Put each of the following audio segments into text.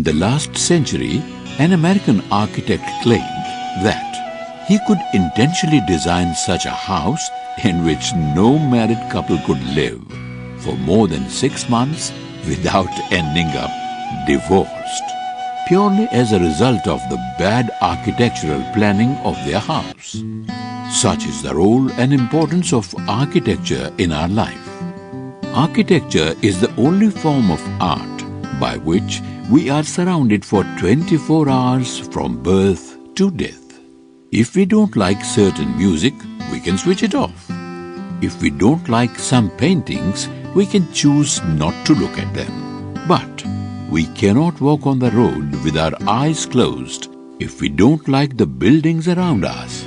In the last century, an American architect claimed that he could intentionally design such a house in which no married couple could live for more than 6 months without ending up divorced, purely as a result of the bad architectural planning of their house. Such is the role and importance of architecture in our life. Architecture is the only form of art by which we are surrounded for 24 hours from birth to death. If we don't like certain music, we can switch it off. If we don't like some paintings, we can choose not to look at them. But we cannot walk on the road with our eyes closed. If we don't like the buildings around us,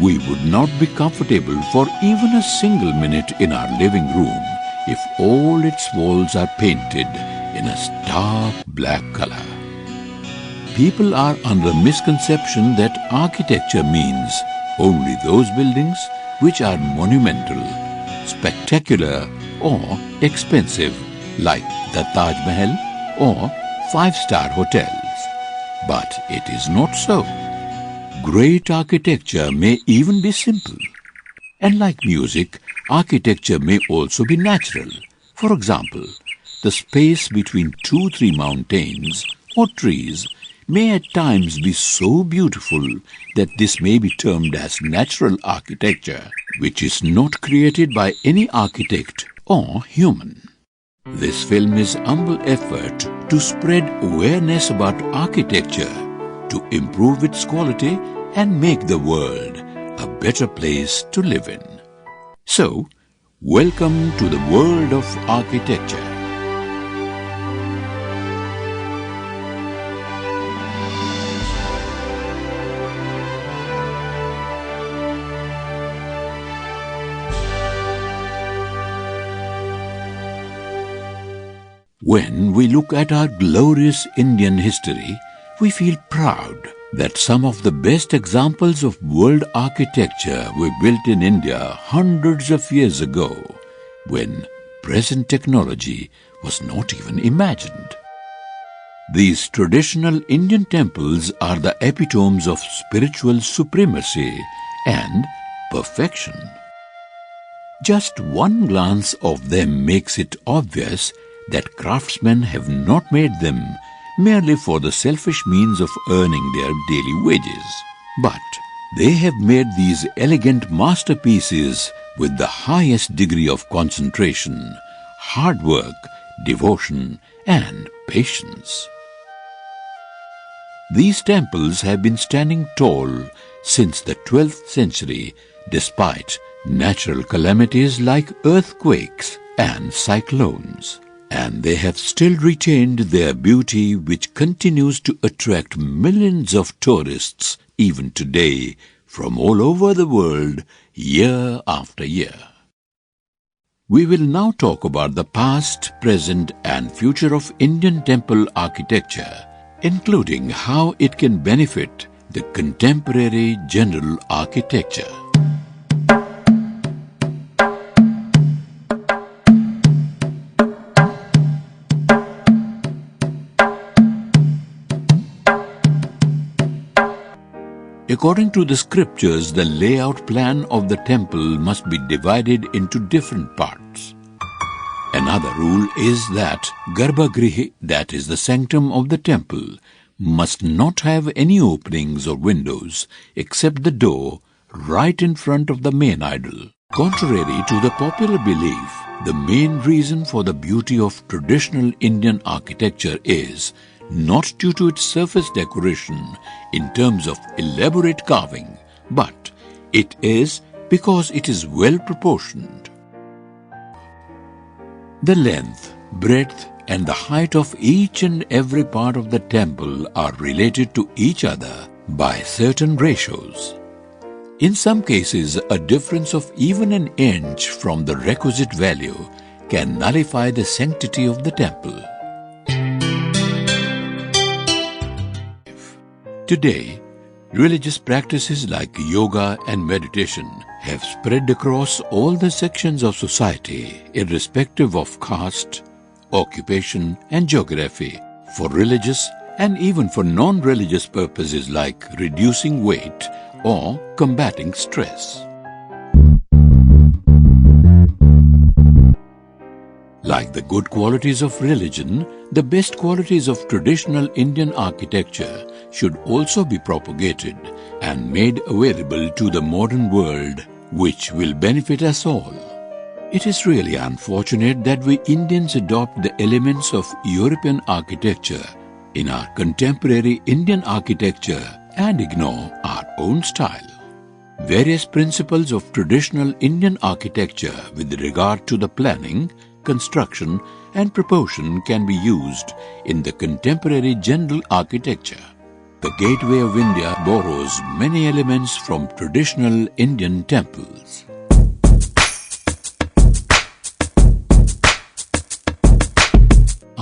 we would not be comfortable for even a single minute in our living room if all its walls are painted in a stark black color. People are under the misconception that architecture means only those buildings which are monumental, spectacular or expensive, like the Taj Mahal or 5-star hotels. But it is not so. Great architecture may even be simple. And like music, architecture may also be natural. For example, the space between 2-3 mountains or trees may at times be so beautiful that this may be termed as natural architecture, which is not created by any architect or human. This film is an humble effort to spread awareness about architecture, to improve its quality and make the world a better place to live in. So, welcome to the world of architecture. When we look at our glorious Indian history, we feel proud that some of the best examples of world architecture were built in India hundreds of years ago, when present technology was not even imagined. These traditional Indian temples are the epitomes of spiritual supremacy and perfection. Just one glance of them makes it obvious that craftsmen have not made them merely for the selfish means of earning their daily wages, but they have made these elegant masterpieces with the highest degree of concentration, hard work, devotion, and patience. These temples have been standing tall since the 12th century despite natural calamities like earthquakes and cyclones. And they have still retained their beauty, which continues to attract millions of tourists even today from all over the world year after year. We will now talk about the past, present and future of Indian temple architecture, including how it can benefit the contemporary general architecture. According to the scriptures, the layout plan of the temple must be divided into different parts. Another rule is that Garbhagriha, that is the sanctum of the temple, must not have any openings or windows except the door right in front of the main idol. Contrary to the popular belief, the main reason for the beauty of traditional Indian architecture is not due to its surface decoration in terms of elaborate carving, but it is because it is well proportioned. The length, breadth, and the height of each and every part of the temple are related to each other by certain ratios. In some cases, a difference of even an inch from the requisite value can nullify the sanctity of the temple. Today, religious practices like yoga and meditation have spread across all the sections of society, irrespective of caste, occupation, and geography. For religious and even for non-religious purposes like reducing weight or combating stress. Like the good qualities of religion, the best qualities of traditional Indian architecture should also be propagated and made available to the modern world, which will benefit us all. It is really unfortunate that we Indians adopt the elements of European architecture in our contemporary Indian architecture and ignore our own style. Various principles of traditional Indian architecture with regard to the planning, construction and proportion can be used in the contemporary general architecture. The Gateway of India borrows many elements from traditional Indian temples.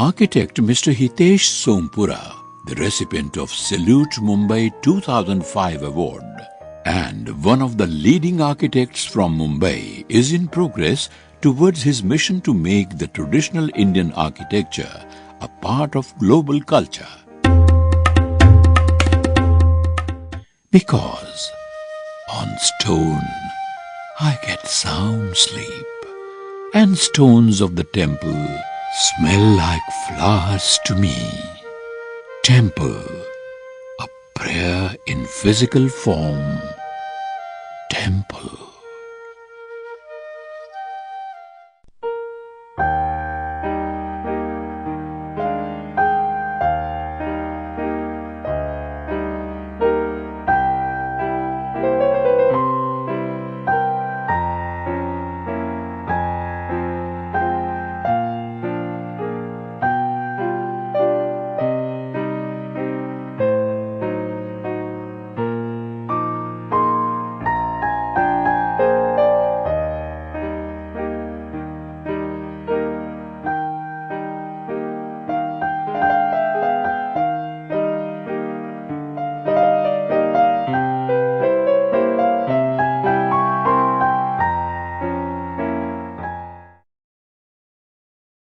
Architect Mr. Hitesh Sompura, the recipient of Salute Mumbai 2005 award and one of the leading architects from Mumbai, is in progress towards his mission to make the traditional Indian architecture a part of global culture. Because on stone I get sound sleep, and stones of the temple smell like flowers to me. Temple, a prayer in physical form. Temple.